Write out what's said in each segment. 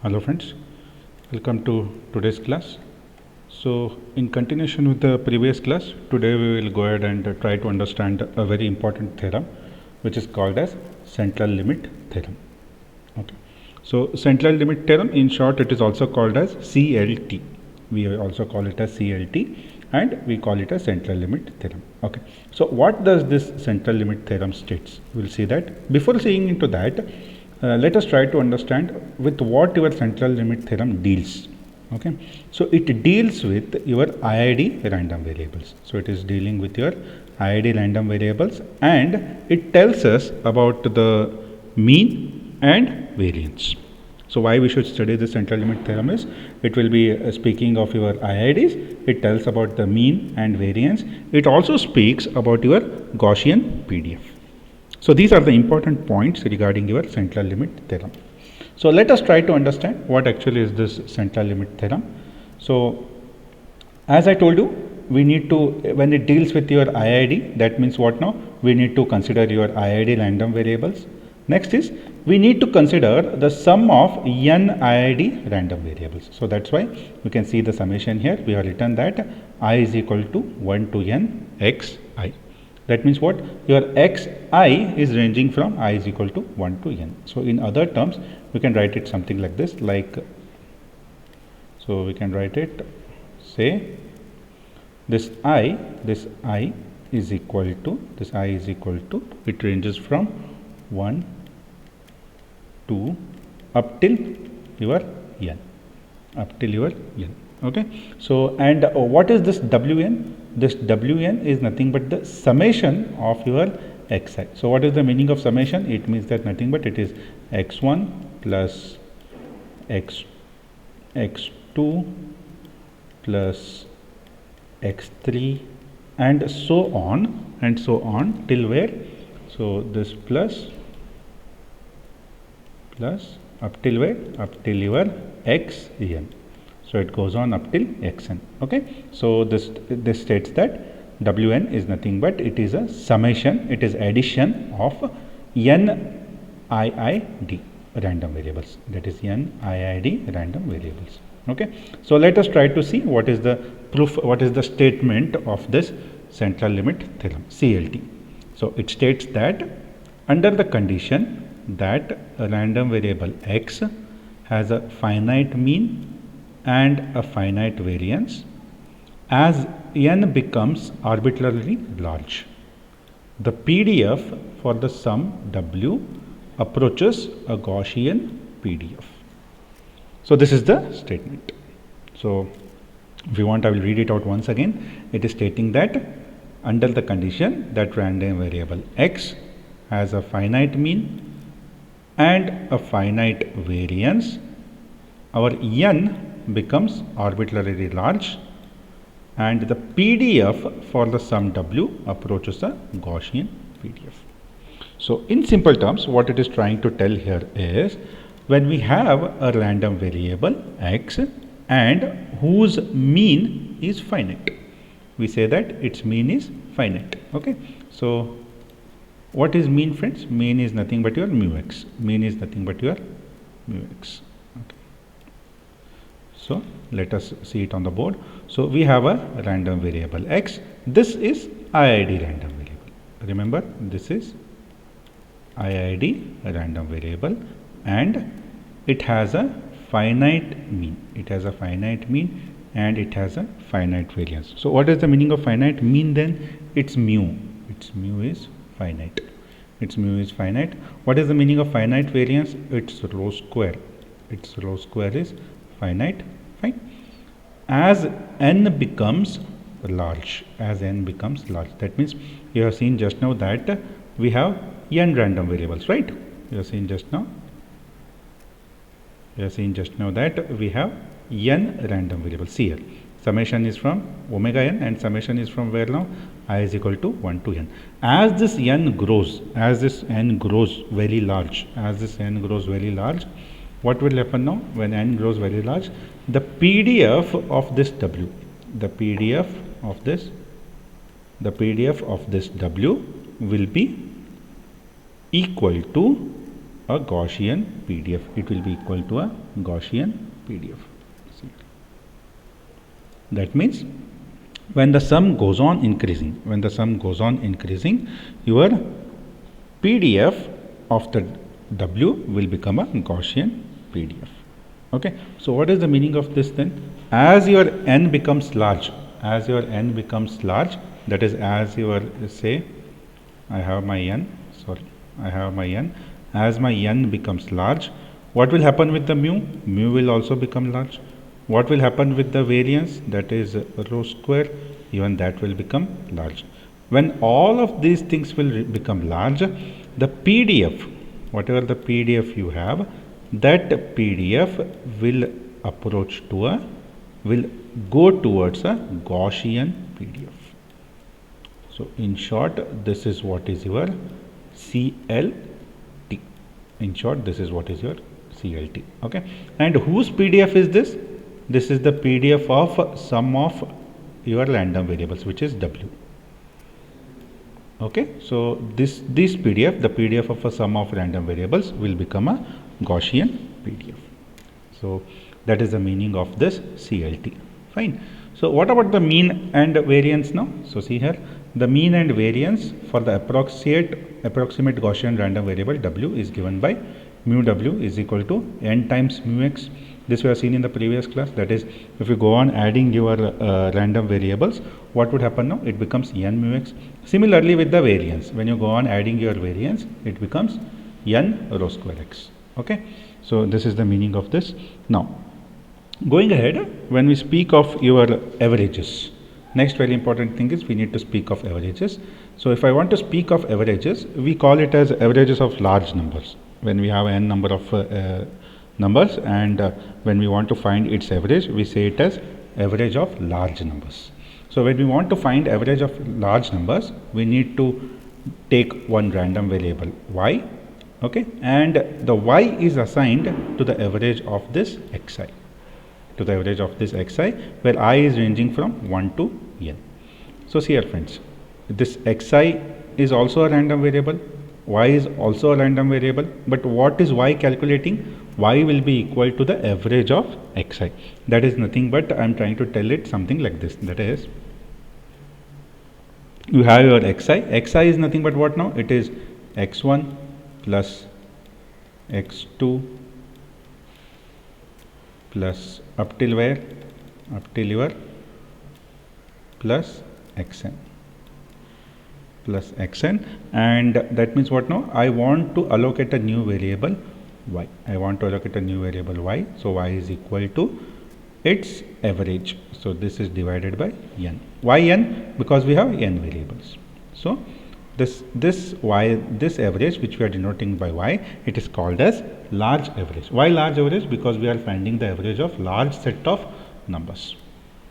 Hello friends, welcome to today's class. So in continuation with the previous class, today we will go ahead and try to understand a very important theorem which is called as central limit theorem. Okay. So central limit theorem, in short, it is also called as CLT. We also call it as CLT and we call it as central limit theorem. Okay. So what does this central limit theorem states? We'll see that. Before seeing into that, let us try to understand with what your central limit theorem deals. Okay, so it deals with your IID random variables. So it is dealing with your IID random variables and it tells us about the mean and variance. So why we should study the central limit theorem is it will be speaking of your IIDs, it tells about the mean and variance. It also speaks about your Gaussian PDF. So these are the important points regarding your central limit theorem. So let us try to understand what actually is this central limit theorem. So as I told you, we need to, when it deals with your IID, that means what now? We need to consider your IID random variables. Next is we need to consider the sum of n IID random variables. So that's why you can see the summation here. We have written that I is equal to 1 to n xi. That means what? Your xi is ranging from I is equal to 1 to n. So in other terms, we can write it something like this, so we can write it, say this I is equal to, it ranges from 1 to up till your n, okay. So and what is this Wn? This Wn is nothing but the summation of your xi. So what is the meaning of summation? It means that nothing but it is x1 plus x2 plus x3 and so on till where? So this plus up till where? Up till your xn. So it goes on up till xn. Okay. So this states that Wn is nothing but it is a summation, it is addition of n IID random variables, that is n IID random variables. Okay. So let us try to see what is the proof, what is the statement of this central limit theorem, CLT. So it states that under the condition that a random variable x has a finite mean and a finite variance, as n becomes arbitrarily large, the PDF for the sum W approaches a Gaussian PDF. So this is the statement. So if you want, I will read it out once again. It is stating that under the condition that random variable x has a finite mean and a finite variance, our n becomes arbitrarily large and the PDF for the sum W approaches a Gaussian PDF. So in simple terms, what it is trying to tell here is when we have a random variable x and whose mean is finite, we say that its mean is finite. Okay. So what is mean, friends? Mean is nothing but your mu x. Mean is nothing but your mu x. Okay. So let us see it on the board. So we have a random variable x. This is IID random variable. Remember, this is IID random variable and it has a finite mean. It has a finite mean and it has a finite variance. So what is the meaning of finite mean then? It's mu. Its mu is finite. Its mu is finite. What is the meaning of finite variance? Its rho square. Its rho square is finite. Fine. As n becomes large, that means you have seen just now that we have n random variables, right? You have seen just now that we have n random variables. See here, summation is from omega n and summation is from where now? I is equal to 1 to n. As this n grows very large, what will happen now? When n grows very large, the PDF of this W, the PDF of this W will be equal to a Gaussian PDF. It will be equal to a Gaussian PDF. See. That means when the sum goes on increasing, your PDF of the W will become a Gaussian PDF. Okay. So what is the meaning of this then? As your n becomes large, that is, as your, say, I have my n, as my n becomes large, what will happen with the mu? Mu will also become large. What will happen with the variance, that is rho square, even that will become large. When all of these things will become large, the PDF, whatever the PDF you have, that PDF will go towards a Gaussian PDF. So in short, this is what is your CLT. Okay. And whose PDF is this? This is the PDF of sum of your random variables, which is W. Okay. So this PDF, the PDF of a sum of random variables, will become a Gaussian PDF. So that is the meaning of this CLT. Fine. So what about the mean and variance now? So see here, the mean and variance for the approximate Gaussian random variable W is given by mu W is equal to n times mu x. This we have seen in the previous class. That is, if you go on adding your random variables, what would happen now? It becomes n mu x. Similarly with the variance, when you go on adding your variance, it becomes n rho square x. Okay. So this is the meaning of this. Now, going ahead, when we speak of your averages, next very important thing is we need to speak of averages. So if I want to speak of averages, we call it as averages of large numbers. When we have n number of numbers, and when we want to find its average, we say it as average of large numbers. So when we want to find average of large numbers, we need to take one random variable y, okay, and the y is assigned to the average of this xi, where I is ranging from 1 to n. So see here friends, this xi is also a random variable, y is also a random variable, but what is y calculating? Y will be equal to the average of xi. That is nothing but I am trying to tell it something like this. That is, you have your xi. Xi is nothing but what now? It is x1 plus x2 plus up till where? Up till your plus xn. And that means what now? I want to allocate a new variable y. So y is equal to its average. So this is divided by n. Why n? Because we have n variables. So this average, which we are denoting by y, it is called as large average. Why large average? Because we are finding the average of large set of numbers.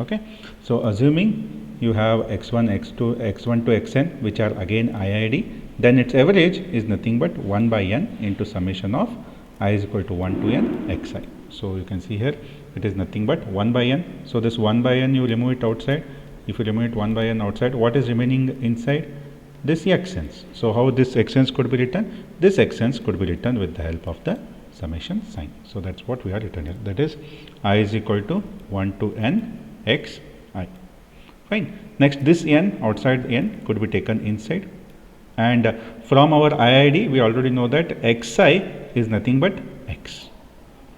Okay. So assuming you have x1 to xn, which are again IID, then its average is nothing but 1 by n into summation of I is equal to 1 to n xi. So you can see here, it is nothing but 1 by n. So this 1 by n, you remove it outside. If you remove it 1 by n outside, what is remaining inside? This xn's. So how this xn's could be written? This xn's could be written with the help of the summation sign. So that's what we are written here. That is, I is equal to 1 to n xi. Fine. Next, this n, outside n, could be taken inside. And from our IID, we already know that xi is nothing but x.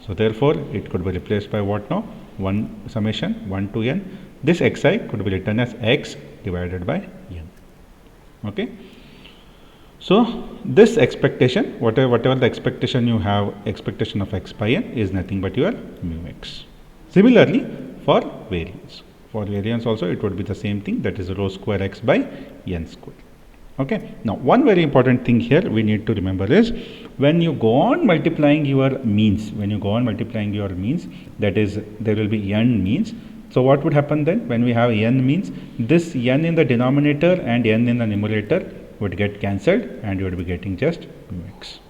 So therefore, it could be replaced by what now? 1 summation 1 to n. This xi could be written as x divided by n. Okay. So this expectation, whatever the expectation you have, expectation of x by n is nothing but your mu x. Similarly, for variance. For variance also, it would be the same thing, that is rho square x by n square. Okay. Now, one very important thing here we need to remember is, when you go on multiplying your means, that is, there will be n means. So what would happen then? When we have n means, this n in the denominator and n in the numerator would get cancelled, and you would be getting just mu x.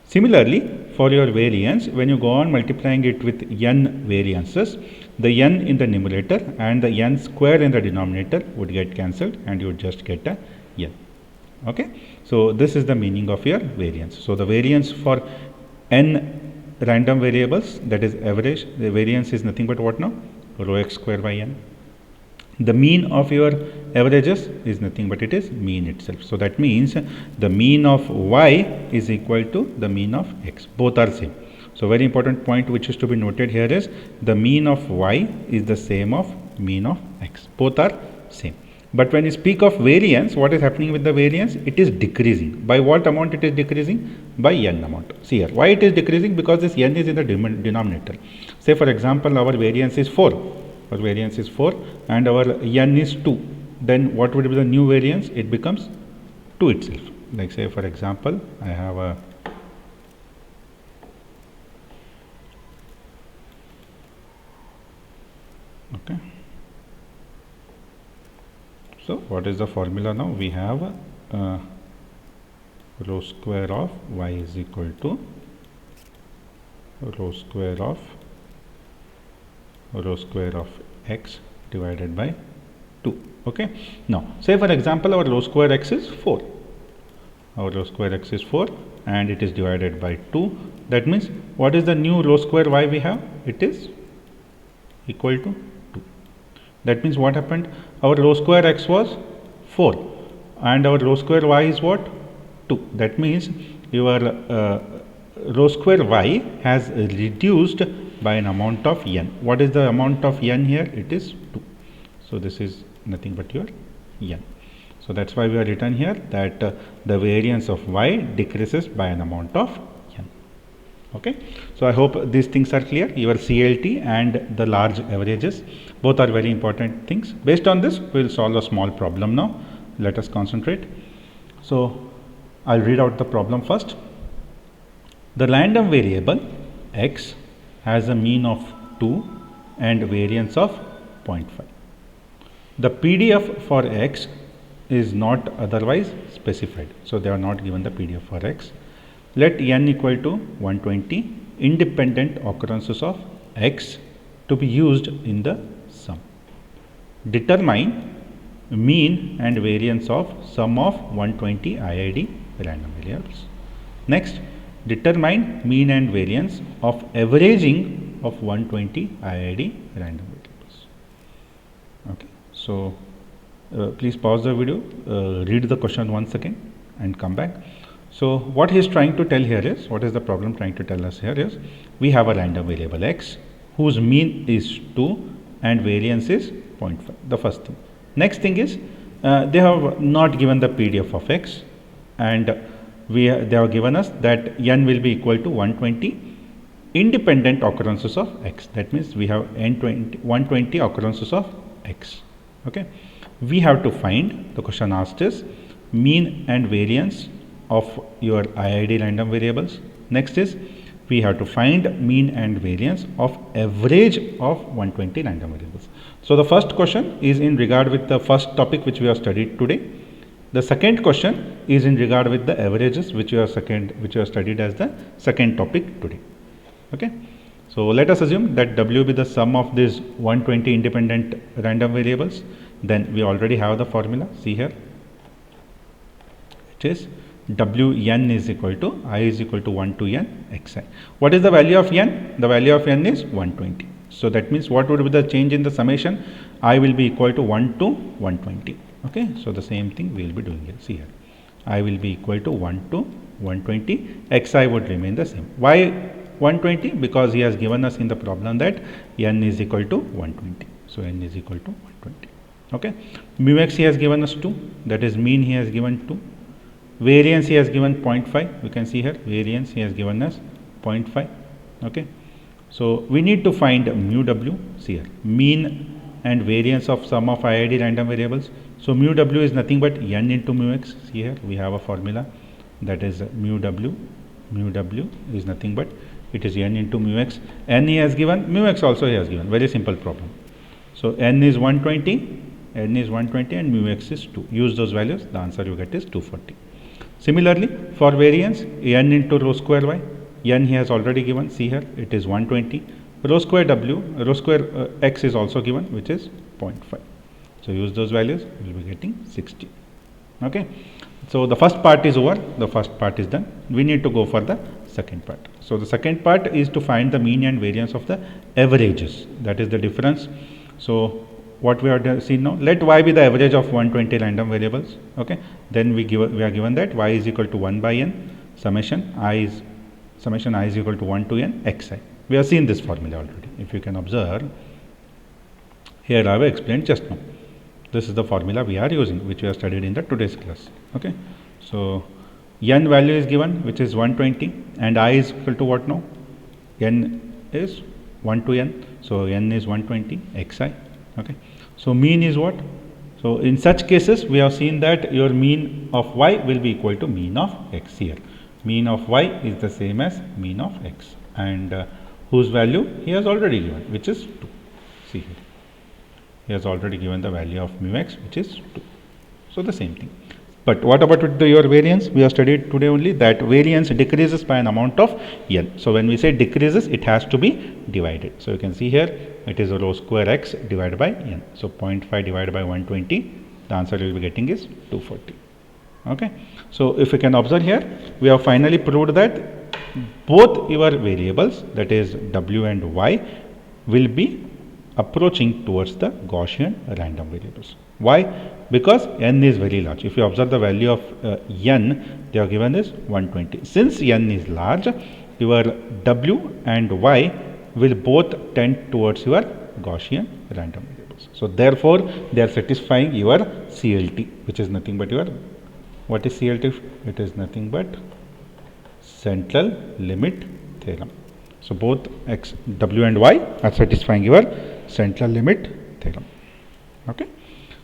Similarly, for your variance, when you go on multiplying it with n variances, the n in the numerator and the n square in the denominator would get cancelled, and you would just get a n. Okay. So this is the meaning of your variance. So the variance for n random variables, that is average. The variance is nothing but what now? Rho x square by n. The mean of your averages is nothing but it is mean itself. So that means the mean of y is equal to the mean of x. Both are same. So very important point which is to be noted here is the mean of y is the same of mean of x. Both are same. But when you speak of variance, what is happening with the variance? It is decreasing. By what amount it is decreasing? By n amount. See here, why it is decreasing? Because this n is in the denominator. Say for example, our variance is 4. Our variance is 4 and our n is 2. Then what would be the new variance? It becomes 2 itself. Like say for example, I have a okay. So what is the formula now? We have rho square of y is equal to rho square of x divided by 2. Okay. Now say for example our rho square x is 4. Our rho square x is 4 and it is divided by 2. That means what is the new rho square y we have? It is equal to 2. That means what happened? Our rho square x was 4 and our rho square y is what? 2. That means your rho square y has reduced by an amount of n. What is the amount of n here? It is 2. So this is nothing but your n. So that's why we have written here that the variance of y decreases by an amount of n. Okay. So I hope these things are clear. Your CLT and the large averages, both are very important things. Based on this, we will solve a small problem now. Let us concentrate. So I'll read out the problem first. The random variable x has a mean of 2 and variance of 0.5. The PDF for x is not otherwise specified. So they are not given the PDF for x. Let n equal to 120 independent occurrences of x to be used in the sum. Determine mean and variance of sum of 120 IID random variables. Next, determine mean and variance of averaging of 120 IID random variables. Okay. So please pause the video, read the question once again and come back. So what he is trying to tell here is, what is the problem trying to tell us here is, we have a random variable x whose mean is 2 and variance is 0.5. The first thing. Next thing is they have not given the PDF of x and they have given us that n will be equal to 120 independent occurrences of x. That means we have 120 occurrences of x. Okay. We have to find, the question asked is, mean and variance of your IID random variables. Next is we have to find mean and variance of average of 120 random variables. So the first question is in regard with the first topic which we have studied today. The second question is in regard with the averages which you have studied as the second topic today. Okay. So let us assume that W be the sum of these 120 independent random variables. Then we already have the formula. See here, it is Wn is equal to I is equal to 1 to n xi. What is the value of n? The value of n is 120. So that means what would be the change in the summation? I will be equal to 1 to 120. Okay. So the same thing we will be doing here. See here, I will be equal to 1 to 120. Xi would remain the same. Why 120? Because he has given us in the problem that n is equal to 120. So n is equal to 120. Okay. Mu x he has given us 2. That is mean he has given 2. Variance he has given 0.5. You can see here variance he has given us 0.5. Okay. So we need to find mu w. See here, mean and variance of sum of IID random variables. So mu w is nothing but n into mu x. See here we have a formula, that is mu w. Mu w is nothing but it is n into mu x. N he has given, mu x also he has given. Very simple problem. So n is 120, n is 120 and mu x is 2. Use those values, the answer you get is 240. Similarly, for variance, n into rho square y, n he has already given. See here, it is 120. Rho square w, rho square x is also given, which is 0.5. So use those values, you will be getting 60. Okay. So the first part is over. The first part is done. We need to go for the second part. So the second part is to find the mean and variance of the averages. That is the difference. So what we are seen now, let y be the average of 120 random variables. Okay, then we are given that y is equal to 1 by n summation I is equal to 1 to n xi. We have seen this formula already. If you can observe, here I have explained just now. This is the formula we are using, which we have studied in the today's class. Okay, so n value is given, which is 120, and I is equal to what now? N is 1 to n, so n is 120 xi. Okay, so mean is what? So in such cases, we have seen that your mean of y will be equal to mean of x here. Mean of y is the same as mean of x, and whose value he has already given, which is 2. See here, he has already given the value of mu x, which is 2. So the same thing. But what about with your variance? We have studied today only that variance decreases by an amount of n. So when we say decreases, it has to be divided. So you can see here, it is rho square x divided by n. So 0.5 divided by 120, the answer you will be getting is 240. Okay. So if you can observe here, we have finally proved that both your variables, that is w and y, will be approaching towards the Gaussian random variables. Why? Because n is very large. If you observe the value of n, they are given is 120. Since n is large, your w and y will both tend towards your Gaussian random variables. So therefore, they are satisfying your CLT, which is nothing but your, what is CLT? It is nothing but central limit theorem. So both x, w and y are satisfying your central limit theorem. Okay.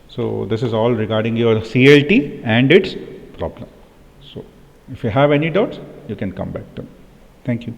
So this is all regarding your CLT and its problem. So if you have any doubts, you can come back to me. Thank you.